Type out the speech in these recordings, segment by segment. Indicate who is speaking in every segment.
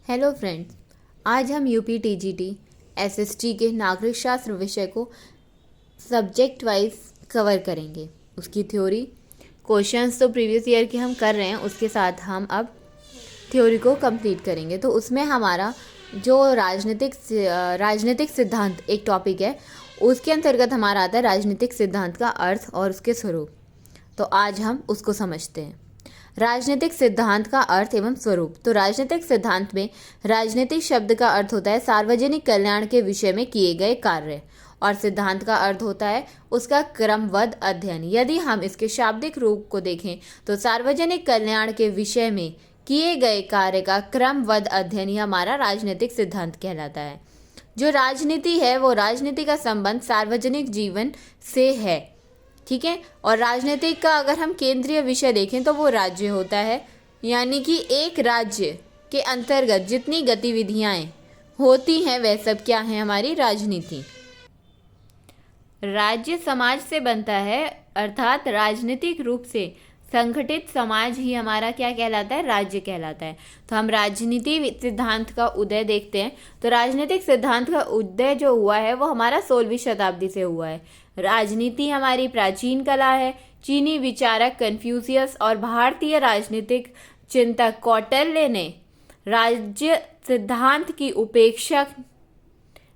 Speaker 1: Hello friends, आज हम UP TGT SST के नागरिक शास्त्र विषय को सब्जेक्ट वाइज कवर करेंगे। उसकी थ्योरी क्वेश्चंस तो प्रीवियस ईयर के हम कर रहे हैं, उसके साथ हम अब थ्योरी को कंप्लीट करेंगे। तो उसमें हमारा जो राजनीतिक सिद्धांत एक टॉपिक है, उसके अंतर्गत हमारा आता है राजनीतिक सिद्धांत का अर्थ और उसके स्वरूप। तो आज हम उसको समझते हैं। राजनीतिक सिद्धांत का अर्थ एवं स्वरूप। तो राजनीतिक सिद्धांत में राजनीतिक शब्द का अर्थ होता है सार्वजनिक कल्याण के विषय में किए गए कार्य, और सिद्धांत का अर्थ होता है उसका क्रमबद्ध अध्ययन। यदि हम इसके शाब्दिक रूप को देखें तो सार्वजनिक कल्याण के विषय में किए गए कार्य का क्रमबद्ध अध्ययन ही हमारा राजनीतिक सिद्धांत कहलाता है। जो राजनीति है वो राजनीति का संबंध सार्वजनिक जीवन से है, ठीक है। और राजनीतिक का अगर हम केंद्रीय विषय देखें तो वो राज्य होता है, यानी कि एक राज्य के अंतर्गत जितनी गतिविधियां होती हैं वह सब क्या है, हमारी राजनीति। राज्य समाज से बनता है, अर्थात राजनीतिक रूप से संगठित समाज ही हमारा क्या कहलाता है, राज्य कहलाता है। तो हम राजनीति सिद्धांत का उदय देखते हैं। तो राजनीतिक सिद्धांत का उदय जो हुआ है वो हमारा 16वीं शताब्दी से हुआ है। राजनीति हमारी प्राचीन कला है। चीनी विचारक कन्फ्यूशियस और भारतीय राजनीतिक चिंतक कौटिल्य ने राज्य सिद्धांत की उपेक्षा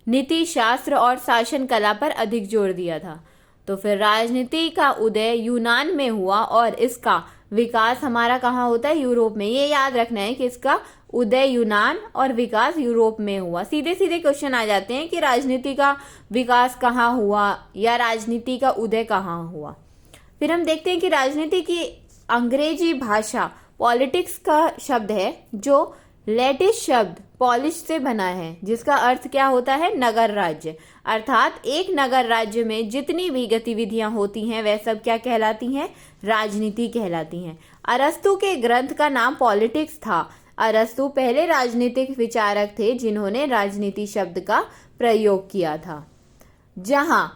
Speaker 1: नीति शास्त्र और शासन कला पर अधिक जोर दिया था। तो फिर राजनीति का उदय यूनान में हुआ और इसका विकास हमारा कहाँ होता है, यूरोप में। ये याद रखना है कि इसका उदय यूनान और विकास यूरोप में हुआ। सीधे सीधे क्वेश्चन आ जाते हैं कि राजनीति का विकास कहाँ हुआ या राजनीति का उदय कहाँ हुआ। फिर हम देखते हैं कि राजनीति की अंग्रेजी भाषा पॉलिटिक्स का शब्द है, जो लैटिस शब्द पॉलिश से बना है, जिसका अर्थ क्या होता है, नगर राज्य। अर्थात एक नगर राज्य में जितनी भी गतिविधियां होती हैं वह सब क्या कहलाती हैं, राजनीति कहलाती हैं। अरस्तु के ग्रंथ का नाम पॉलिटिक्स था। अरस्तु पहले राजनीतिक विचारक थे जिन्होंने राजनीति शब्द का प्रयोग किया था। जहां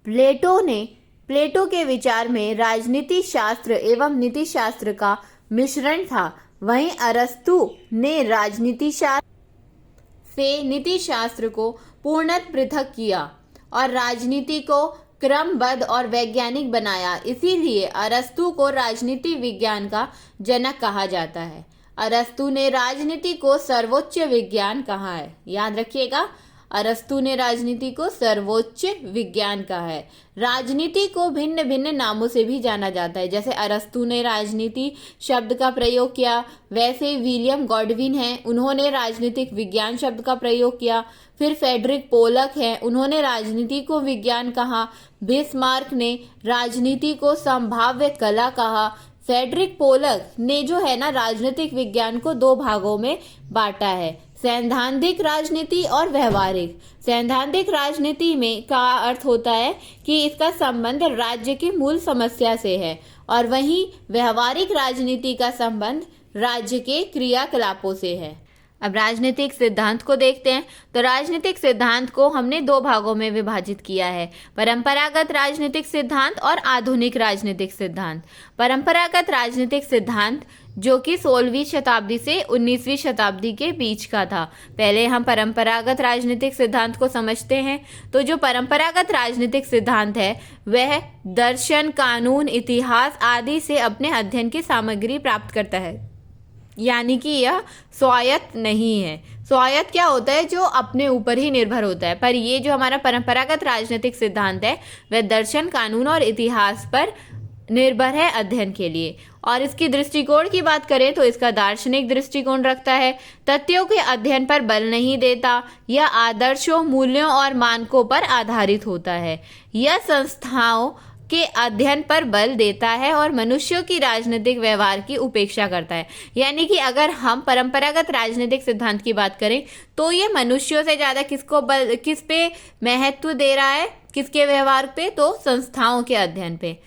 Speaker 1: प्लेटो के विचार में राजनीति शास्त्र एवं नीति शास्त्र का मिश्रण था, वहीं अरस्तु ने राजनीति शास्त्र से नीति शास्त्र को पूर्णतः पृथक किया और राजनीति को क्रमबद्ध और वैज्ञानिक बनाया। इसीलिए अरस्तु को राजनीति विज्ञान का जनक कहा जाता है। अरस्तु ने राजनीति को सर्वोच्च विज्ञान कहा है। याद रखिएगा, अरस्तु ने राजनीति को सर्वोच्च विज्ञान कहा है। राजनीति को भिन्न भिन्न नामों से भी जाना जाता है। जैसे अरस्तु ने राजनीति शब्द का प्रयोग किया, वैसे विलियम गॉडविन हैं, उन्होंने राजनीतिक विज्ञान शब्द का प्रयोग किया। फिर फ्रेडरिक पोलक हैं, उन्होंने राजनीति को विज्ञान कहा। बिस्मार्क ने राजनीति को संभाव्य कला कहा। फ्रेडरिक पोलक ने जो है ना राजनीतिक विज्ञान को दो भागों में बांटा है, सैद्धांतिक राजनीति और व्यवहारिक। सैद्धांतिक राजनीति में का अर्थ होता है कि इसका संबंध राज्य की मूल समस्या से है, और वहीं व्यवहारिक राजनीति का संबंध राज्य के क्रियाकलापों से है। अब राजनीतिक सिद्धांत को देखते हैं। तो राजनीतिक सिद्धांत को हमने दो भागों में विभाजित किया है, परंपरागत राजनीतिक सिद्धांत और आधुनिक राजनीतिक सिद्धांत। परंपरागत राजनीतिक सिद्धांत जो कि 16वीं शताब्दी से 19वीं शताब्दी के बीच का था। पहले हम परंपरागत राजनीतिक सिद्धांत को समझते हैं। तो जो परंपरागत राजनीतिक सिद्धांत है वह दर्शन, कानून, इतिहास आदि से अपने अध्ययन की सामग्री प्राप्त करता है, यानी कि यह स्वायत्त नहीं है। स्वायत्त क्या होता है, जो अपने ऊपर ही निर्भर होता है। पर ये जो हमारा परंपरागत राजनीतिक सिद्धांत है वह दर्शन, कानून और इतिहास पर निर्भर है अध्ययन के लिए। और इसकी दृष्टिकोण की बात करें तो इसका दार्शनिक दृष्टिकोण रखता है, तथ्यों के अध्ययन पर बल नहीं देता। यह आदर्शों, मूल्यों और मानकों पर आधारित होता है। यह संस्थाओं के अध्ययन पर बल देता है और मनुष्यों की राजनीतिक व्यवहार की उपेक्षा करता है। यानी कि अगर हम परंपरागत राजनीतिक सिद्धांत की बात करें तो ये मनुष्यों से ज्यादा किस पे महत्व दे रहा है, किसके व्यवहार पे, तो संस्थाओं के अध्ययन पे,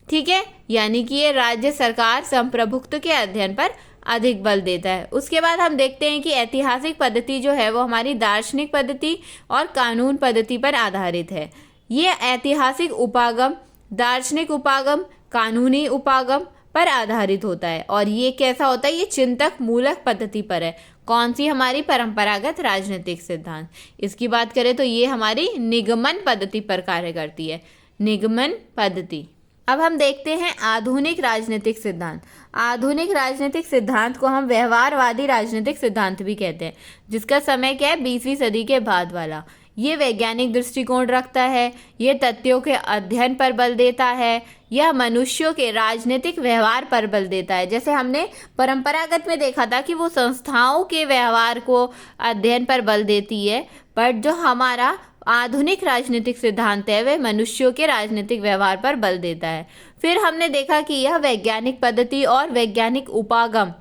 Speaker 1: ठीक है। यानी कि ये राज्य सरकार संप्रभुत्व के अध्ययन पर अधिक बल देता है। उसके बाद हम देखते हैं कि ऐतिहासिक पद्धति जो है वो हमारी दार्शनिक पद्धति और कानून पद्धति पर आधारित है। ये ऐतिहासिक उपागम, दार्शनिक उपागम, कानूनी उपागम, पर आधारित होता है। और ये कैसा होता है? ये चिंतक मूलक पद्धति पर है। कौन सी? हमारी परंपरागत राजनीतिक सिद्धांत। इसकी बात करें तो ये हमारी निगमन पद्धति पर कार्य करती है, निगमन पद्धति। अब हम देखते हैं आधुनिक राजनीतिक सिद्धांत। आधुनिक राजनीतिक सिद्धांत को हम व्यवहारवादी राजनीतिक सिद्धांत भी कहते हैं, जिसका समय क्या है? 20वीं सदी के बाद वाला। ये वैज्ञानिक दृष्टिकोण रखता है, ये तथ्यों के अध्ययन पर बल देता है, यह मनुष्यों के राजनीतिक व्यवहार पर बल देता है। जैसे हमने परंपरागत में देखा था कि वो संस्थाओं के व्यवहार को अध्ययन पर बल देती है, बट जो हमारा आधुनिक राजनीतिक सिद्धांत है वह मनुष्यों के राजनीतिक व्यवहार पर बल देता है। फिर हमने देखा कि यह वैज्ञानिक पद्धति और वैज्ञानिक उपागम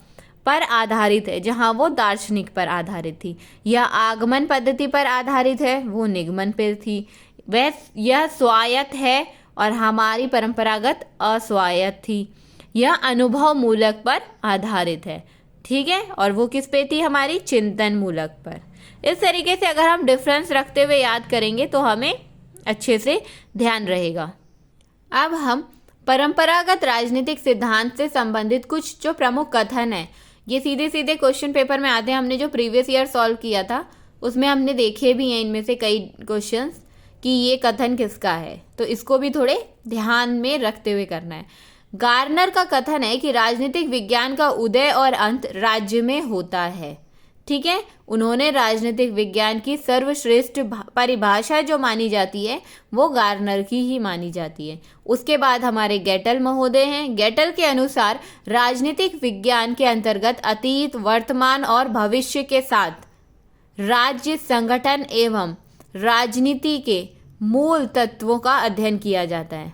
Speaker 1: पर आधारित है, जहां वो दार्शनिक पर आधारित थी। यह आगमन पद्धति पर आधारित है, वो निगमन पर थी। यह स्वायत्त है और हमारी परंपरागत अस्वायत्त थी। यह अनुभव मूलक पर आधारित है, ठीक है, और वो किस पे थी? हमारी चिंतन मूलक पर। इस तरीके से अगर हम डिफरेंस रखते हुए याद करेंगे तो हमें अच्छे से ध्यान रहेगा। अब हम परंपरागत राजनीतिक सिद्धांत से संबंधित कुछ जो प्रमुख कथन है, ये सीधे सीधे क्वेश्चन पेपर में आते हैं। हमने जो प्रीवियस ईयर सॉल्व किया था उसमें हमने देखे भी हैं इनमें से कई क्वेश्चंस कि ये कथन किसका है, तो इसको भी थोड़े ध्यान में रखते हुए करना है। गार्नर का कथन है कि राजनीतिक विज्ञान का उदय और अंत राज्य में होता है, ठीक है। उन्होंने राजनीतिक विज्ञान की सर्वश्रेष्ठ परिभाषा जो मानी जाती है वो गार्नर की ही मानी जाती है। उसके बाद हमारे गेटल महोदय हैं। गेटल के अनुसार राजनीतिक विज्ञान के अंतर्गत अतीत, वर्तमान और भविष्य के साथ राज्य संगठन एवं राजनीति के मूल तत्वों का अध्ययन किया जाता है,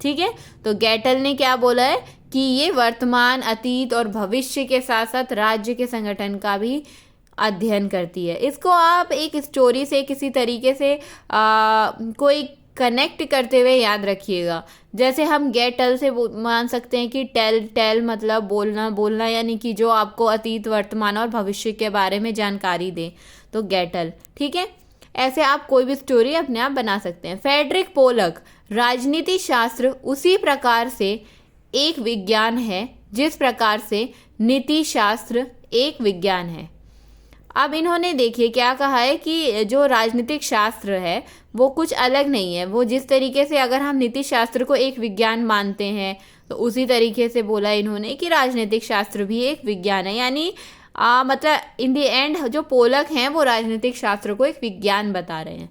Speaker 1: ठीक है। तो गेटल ने क्या बोला है कि ये वर्तमान, अतीत और भविष्य के साथ साथ राज्य के संगठन का भी अध्ययन करती है। इसको आप एक स्टोरी से किसी तरीके से कोई कनेक्ट करते हुए याद रखिएगा। जैसे हम गेटल से मान सकते हैं कि टेल मतलब बोलना यानी कि जो आपको अतीत, वर्तमान और भविष्य के बारे में जानकारी दे, तो गेटल, ठीक है। ऐसे आप कोई भी स्टोरी अपने आप बना सकते हैं। फ्रेडरिक पोलक, राजनीति शास्त्र उसी प्रकार से एक विज्ञान है जिस प्रकार से नीति शास्त्र एक विज्ञान है। अब इन्होंने देखिए क्या कहा है कि जो राजनीतिक शास्त्र है वो कुछ अलग नहीं है। वो जिस तरीके से अगर हम नीति शास्त्र को एक विज्ञान मानते हैं तो उसी तरीके से बोला इन्होंने कि राजनीतिक शास्त्र भी एक विज्ञान है। यानी मतलब इन दी एंड जो पोलक हैं वो राजनीतिक शास्त्र को एक विज्ञान बता रहे हैं।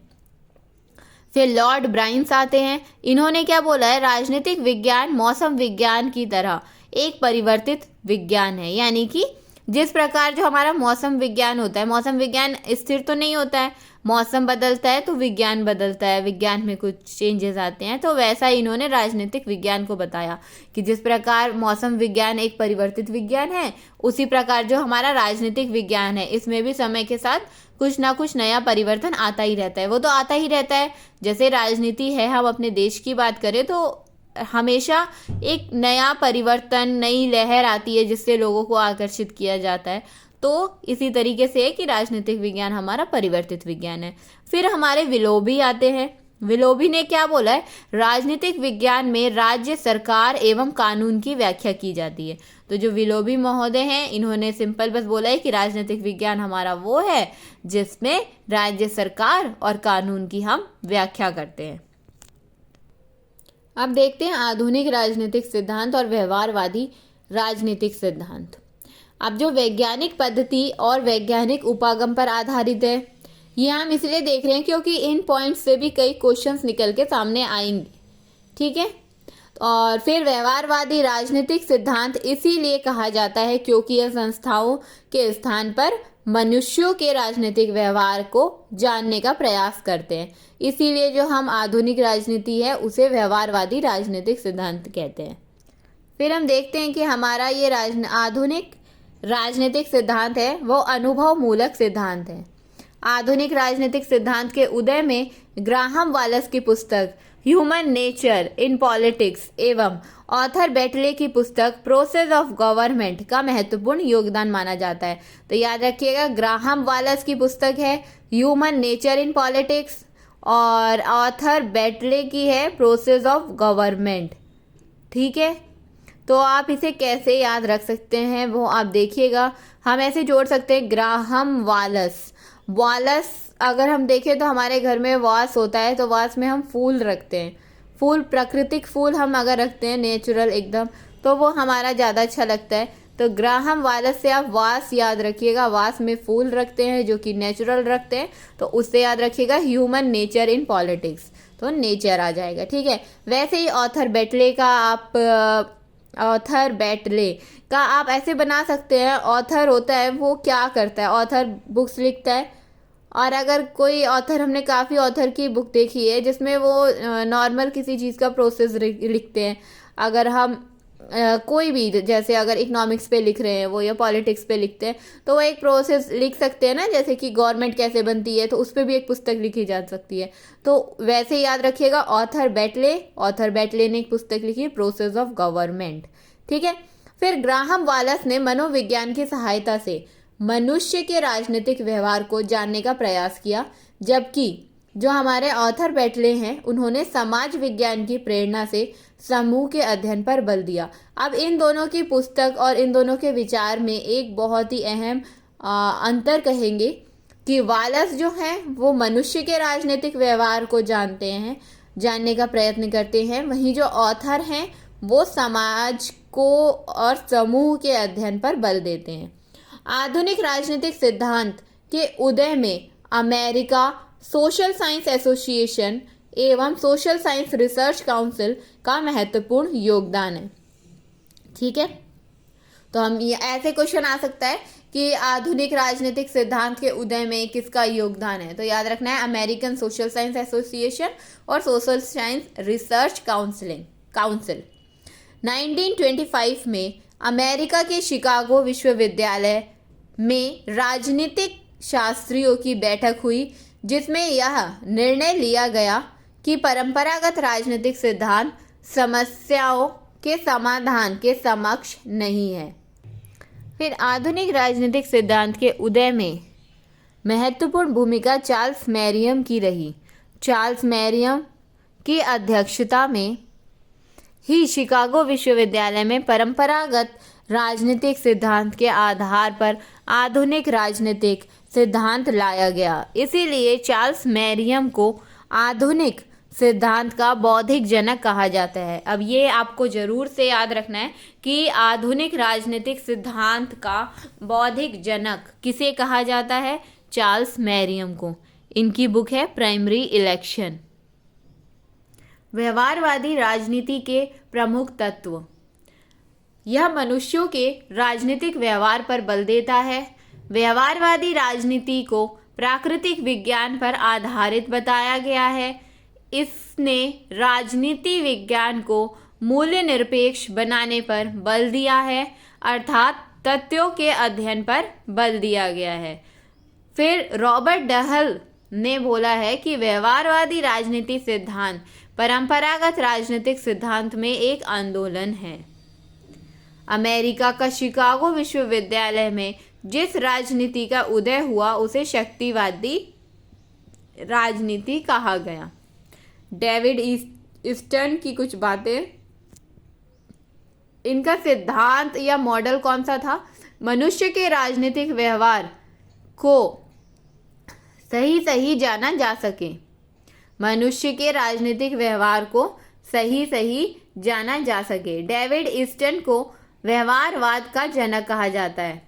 Speaker 1: फिर लॉर्ड ब्राइंस आते हैं। इन्होंने क्या बोला है? राजनीतिक विज्ञान मौसम विज्ञान की तरह एक परिवर्तित विज्ञान है। यानी कि जिस प्रकार जो हमारा मौसम विज्ञान होता है, मौसम विज्ञान स्थिर तो नहीं होता है, मौसम बदलता है तो विज्ञान बदलता है, विज्ञान में कुछ चेंजेस आते हैं। तो वैसा इन्होंने राजनीतिक विज्ञान को बताया कि जिस प्रकार मौसम विज्ञान एक परिवर्तित विज्ञान है, उसी प्रकार जो हमारा राजनीतिक विज्ञान है इसमें भी समय के साथ कुछ ना कुछ नया परिवर्तन आता ही रहता है। वो तो आता ही रहता है। जैसे राजनीति है, हम अपने देश की बात करें तो हमेशा एक नया परिवर्तन, नई लहर आती है जिससे लोगों को आकर्षित किया जाता है। तो इसी तरीके से है कि राजनीतिक विज्ञान हमारा परिवर्तित विज्ञान है। फिर हमारे विलोबी आते हैं। विलोबी ने क्या बोला है? राजनीतिक विज्ञान में राज्य, सरकार एवं कानून की व्याख्या की जाती है। तो जो विलोबी महोदय हैं इन्होंने सिंपल बस बोला है कि राजनीतिक विज्ञान हमारा वो है जिसमें राज्य, सरकार और कानून की हम व्याख्या करते हैं। अब देखते हैं आधुनिक राजनीतिक सिद्धांत और व्यवहारवादी राजनीतिक सिद्धांत। अब जो वैज्ञानिक पद्धति और वैज्ञानिक उपागम पर आधारित है, ये हम इसलिए देख रहे हैं क्योंकि इन पॉइंट्स से भी कई क्वेश्चंस निकल के सामने आएंगे, ठीक है। और फिर व्यवहारवादी राजनीतिक सिद्धांत इसीलिए कहा जाता है क्योंकि यह संस्थाओं के स्थान पर मनुष्यों के राजनीतिक व्यवहार को जानने का प्रयास करते हैं। इसीलिए जो हम आधुनिक राजनीति है उसे व्यवहारवादी राजनीतिक सिद्धांत कहते हैं। फिर हम देखते हैं कि हमारा ये आधुनिक राजनीतिक सिद्धांत है वो अनुभव मूलक सिद्धांत है। आधुनिक राजनीतिक सिद्धांत के उदय में ग्राहम वालस की पुस्तक ह्यूमन नेचर इन पॉलिटिक्स एवं ऑथर बेटले की पुस्तक प्रोसेस ऑफ गवर्नमेंट का महत्वपूर्ण योगदान माना जाता है। तो याद रखिएगा, ग्राहम वालस की पुस्तक है ह्यूमन नेचर इन पॉलिटिक्स और ऑथर बेटले की है प्रोसेस ऑफ गवर्नमेंट, ठीक है। तो आप इसे कैसे याद रख सकते हैं वो आप देखिएगा। हम ऐसे जोड़ सकते हैं ग्राहम वालस। वालस अगर हम देखें तो हमारे घर में वास होता है, तो वास में हम फूल रखते हैं। फूल, प्राकृतिक फूल हम अगर रखते हैं नेचुरल एकदम, तो वो हमारा ज़्यादा अच्छा लगता है। तो ग्राहम वालस से आप वास याद रखिएगा, वास में फूल रखते हैं जो कि नेचुरल रखते हैं, तो उससे याद रखिएगा ह्यूमन नेचर इन पॉलिटिक्स, तो नेचर आ जाएगा। ठीक है, वैसे ही ऑथर बैटले का आप ऐसे बना सकते हैं। ऑथर होता है वो क्या करता है, ऑथर बुक्स लिखता है। और अगर कोई ऑथर, हमने काफ़ी ऑथर की बुक देखी है जिसमें वो नॉर्मल किसी चीज़ का प्रोसेस लिखते हैं। अगर हम कोई भी, जैसे अगर इकोनॉमिक्स पे लिख रहे हैं वो, या पॉलिटिक्स पे लिखते हैं, तो वो एक प्रोसेस लिख सकते हैं ना, जैसे कि गवर्नमेंट कैसे बनती है, तो उस पर भी एक पुस्तक लिखी जा सकती है। तो वैसे याद रखिएगा, ऑथर बैटले ने एक पुस्तक लिखी है, प्रोसेस ऑफ गवर्नमेंट। ठीक है, फिर ग्राहम वालस ने मनोविज्ञान की सहायता से मनुष्य के राजनीतिक व्यवहार को जानने का प्रयास किया, जबकि जो हमारे ऑथर बैटले हैं उन्होंने समाज विज्ञान की प्रेरणा से समूह के अध्ययन पर बल दिया। अब इन दोनों की पुस्तक और इन दोनों के विचार में एक बहुत ही अहम अंतर कहेंगे कि वालस जो हैं वो मनुष्य के राजनीतिक व्यवहार को जानने का प्रयत्न करते हैं, वहीं जो ऑथर हैं वो समाज को और समूह के अध्ययन पर बल देते हैं। आधुनिक राजनीतिक सिद्धांत के उदय में अमेरिका सोशल साइंस एसोसिएशन एवं सोशल साइंस रिसर्च काउंसिल का महत्वपूर्ण योगदान है। ठीक है, तो हम ये ऐसे क्वेश्चन आ सकता है कि आधुनिक राजनीतिक सिद्धांत के उदय में किसका योगदान है, तो याद रखना है अमेरिकन सोशल साइंस एसोसिएशन और सोशल साइंस रिसर्च काउंसिल। 1925 में अमेरिका के शिकागो विश्वविद्यालय में राजनीतिक शास्त्रियों की बैठक हुई, जिसमें यह निर्णय लिया गया कि परंपरागत राजनीतिक सिद्धांत समस्याओं के समाधान के समक्ष नहीं है। फिर आधुनिक राजनीतिक सिद्धांत के उदय में महत्वपूर्ण भूमिका चार्ल्स मैरियम की रही। चार्ल्स मैरियम की अध्यक्षता में ही शिकागो विश्वविद्यालय में परंपरागत राजनीतिक सिद्धांत के आधार पर आधुनिक राजनीतिक सिद्धांत लाया गया। इसीलिए चार्ल्स मैरियम को आधुनिक सिद्धांत का बौद्धिक जनक कहा जाता है। अब ये आपको जरूर से याद रखना है कि आधुनिक राजनीतिक सिद्धांत का बौद्धिक जनक किसे कहा जाता है, चार्ल्स मैरियम को। इनकी बुक है प्राइमरी इलेक्शन। व्यवहारवादी राजनीति के प्रमुख तत्व। यह मनुष्यों के राजनीतिक व्यवहार पर बल देता है। व्यवहारवादी राजनीति को प्राकृतिक विज्ञान पर आधारित बताया गया है। इसने राजनीति विज्ञान को मूल्य निरपेक्ष बनाने पर बल दिया है, अर्थात तथ्यों के अध्ययन पर बल दिया गया है। फिर रॉबर्ट डहल ने बोला है कि व्यवहारवादी राजनीति सिद्धांत परंपरागत राजनीतिक सिद्धांत में एक आंदोलन है। अमेरिका का शिकागो विश्वविद्यालय में जिस राजनीति का उदय हुआ उसे शक्तिवादी राजनीति कहा गया। डेविड ईस्टन की कुछ बातें। इनका सिद्धांत या मॉडल कौन सा था? मनुष्य के राजनीतिक व्यवहार को सही जाना जा सके। मनुष्य के राजनीतिक व्यवहार को सही जाना जा सके। डेविड ईस्टन को व्यवहारवाद का जनक कहा जाता है।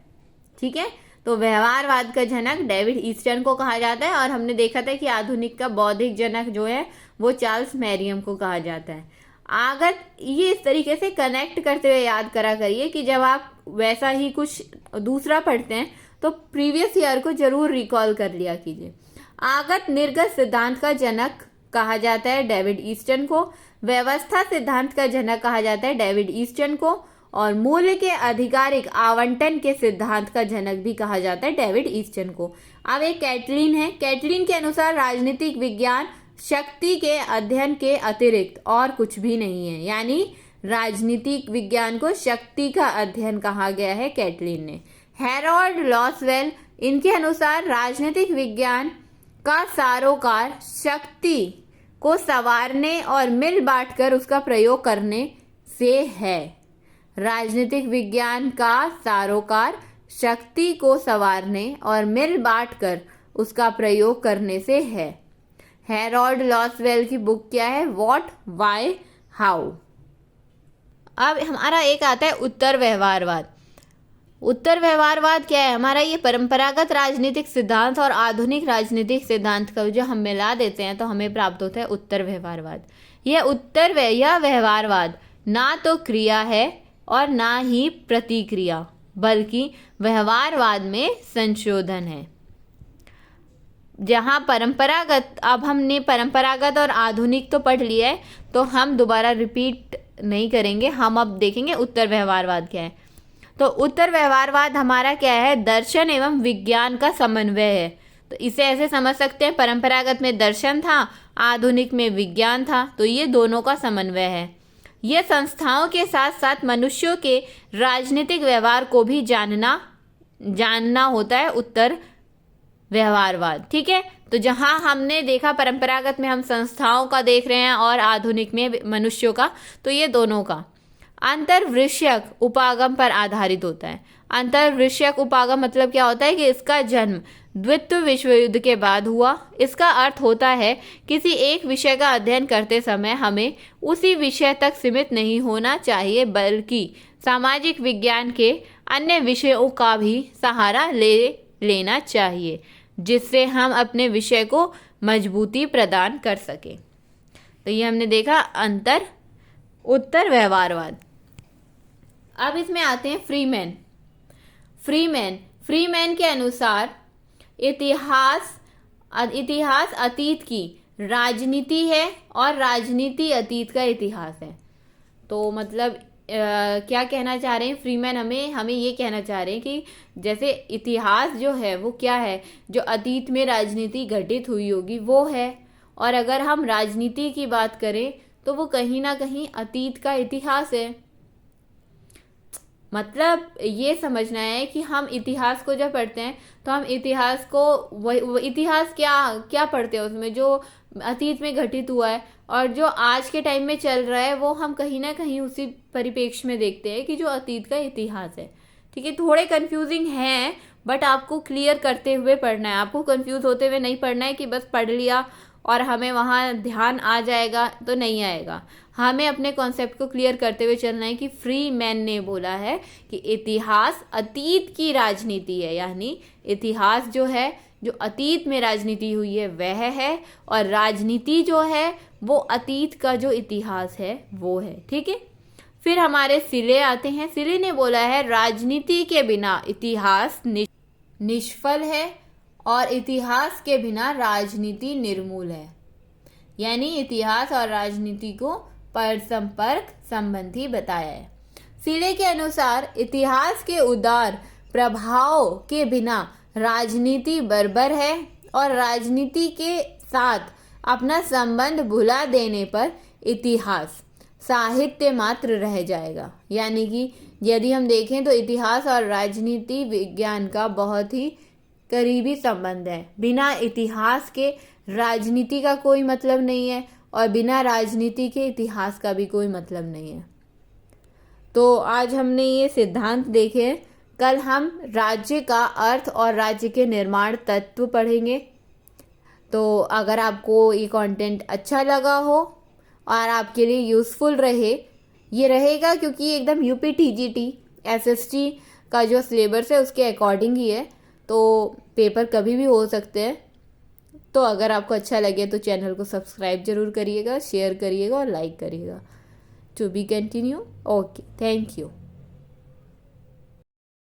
Speaker 1: ठीक है, तो व्यवहारवाद का जनक डेविड ईस्टन को कहा जाता है। और हमने देखा था कि आधुनिक का बौद्धिक जनक जो है वो चार्ल्स मैरियम को कहा जाता है। अगर ये इस तरीके से कनेक्ट करते हुए याद करा करिए कि जब आप वैसा ही कुछ दूसरा पढ़ते हैं तो प्रीवियस ईयर को जरूर रिकॉल कर लिया कीजिए। आगत निर्गत सिद्धांत का जनक कहा जाता है डेविड ईस्टन को। व्यवस्था सिद्धांत का जनक कहा जाता है डेविड ईस्टन को। और मूल्य के आधिकारिक आवंटन के सिद्धांत का जनक भी कहा जाता है डेविड ईस्टन को। अब एक कैटलिन है। कैटलिन के अनुसार राजनीतिक विज्ञान शक्ति के अध्ययन के अतिरिक्त और कुछ भी नहीं है, यानी राजनीतिक विज्ञान को शक्ति का अध्ययन कहा गया है कैटलिन ने। हैरोल्ड लॉसवेल, इनके अनुसार राजनीतिक विज्ञान का सारोकार शक्ति को संवारने और मिल बांट कर उसका प्रयोग करने से है। राजनीतिक विज्ञान का सारोकार शक्ति को संवारने और मिल बांट कर उसका प्रयोग करने से है। हेरोल्ड लॉसवेल की बुक क्या है? What, why, how. अब हमारा एक आता है उत्तर व्यवहारवाद। उत्तर व्यवहारवाद क्या है? हमारा ये परंपरागत राजनीतिक सिद्धांत और आधुनिक राजनीतिक सिद्धांत का जो हम मिला देते हैं तो हमें प्राप्त होता है उत्तर व्यवहारवाद। यह व्यवहारवाद ना तो क्रिया है और ना ही प्रतिक्रिया, बल्कि व्यवहारवाद में संशोधन है। जहाँ परंपरागत, अब हमने परंपरागत और आधुनिक तो पढ़ लिया है तो हम दोबारा रिपीट नहीं करेंगे। हम अब देखेंगे उत्तर व्यवहारवाद क्या है। तो उत्तर व्यवहारवाद हमारा क्या है? दर्शन एवं विज्ञान का समन्वय है। तो इसे ऐसे समझ सकते हैं, परंपरागत में दर्शन था, आधुनिक में विज्ञान था, तो ये दोनों का समन्वय है। ये संस्थाओं के साथ साथ मनुष्यों के राजनीतिक व्यवहार को भी जानना होता है उत्तर व्यवहारवाद। ठीक है, तो जहां हमने देखा परंपरागत में हम संस्थाओं का देख रहे हैं और आधुनिक में मनुष्यों का, तो ये दोनों का अंतर्वृषयक उपागम पर आधारित होता है। अंतर्वृषयक उपागम मतलब क्या होता है कि इसका जन्म द्वितीय विश्व युद्ध के बाद हुआ। इसका अर्थ होता है किसी एक विषय का अध्ययन करते समय हमें उसी विषय तक सीमित नहीं होना चाहिए, बल्कि सामाजिक विज्ञान के अन्य विषयों का भी सहारा लेना चाहिए, जिससे हम अपने विषय को मजबूती प्रदान कर सकें। तो ये हमने देखा उत्तर व्यवहारवाद। अब इसमें आते हैं फ्रीमैन के अनुसार इतिहास अतीत की राजनीति है और राजनीति अतीत का इतिहास है। तो मतलब क्या कहना चाह रहे हैं फ्रीमैन? हमें ये कहना चाह रहे हैं कि जैसे इतिहास जो है वो क्या है, जो अतीत में राजनीति घटित हुई होगी वो है, और अगर हम राजनीति की बात करें तो वो कहीं ना कहीं अतीत का इतिहास है। मतलब ये समझना है कि हम इतिहास को जब पढ़ते हैं तो हम इतिहास को इतिहास क्या पढ़ते हैं, उसमें जो अतीत में घटित हुआ है और जो आज के टाइम में चल रहा है वो हम कहीं ना कहीं उसी परिप्रेक्ष्य में देखते हैं कि जो अतीत का इतिहास है। ठीक है, थोड़े कंफ्यूजिंग हैं बट आपको क्लियर करते हुए पढ़ना है। आपको कंफ्यूज होते हुए नहीं पढ़ना है कि बस पढ़ लिया और हमें वहाँ ध्यान आ जाएगा, तो नहीं आएगा। हमें अपने कॉन्सेप्ट को क्लियर करते हुए चलना है कि फ्रीमैन ने बोला है कि इतिहास अतीत की राजनीति है, यानी इतिहास जो है जो अतीत में राजनीति हुई है वह है, और राजनीति जो है वो अतीत का जो इतिहास है वो है। ठीक है, फिर हमारे सिले आते हैं। सिले ने बोला है राजनीति के बिना इतिहास निष्फल है और इतिहास के बिना राजनीति निर्मूल है। यानी इतिहास और राजनीति को परस्पर संबंधी बताया है। सिले के अनुसार इतिहास के उदार प्रभाव के बिना राजनीति बर्बर है और राजनीति के साथ अपना संबंध भुला देने पर इतिहास साहित्य मात्र रह जाएगा। यानी कि यदि हम देखें तो इतिहास और राजनीति विज्ञान का बहुत ही करीबी संबंध है। बिना इतिहास के राजनीति का कोई मतलब नहीं है और बिना राजनीति के इतिहास का भी कोई मतलब नहीं है। तो आज हमने ये सिद्धांत देखे। कल हम राज्य का अर्थ और राज्य के निर्माण तत्व पढ़ेंगे। तो अगर आपको ये कंटेंट अच्छा लगा हो और आपके लिए यूज़फुल रहे, ये रहेगा क्योंकि ये एकदम UPTGT SST का जो सिलेबस है उसके अकॉर्डिंग ही है, तो पेपर कभी भी हो सकते हैं। तो अगर आपको अच्छा लगे तो चैनल को सब्सक्राइब जरूर करिएगा, शेयर करिएगा और लाइक करिएगा। To be continue. Okay, thank you.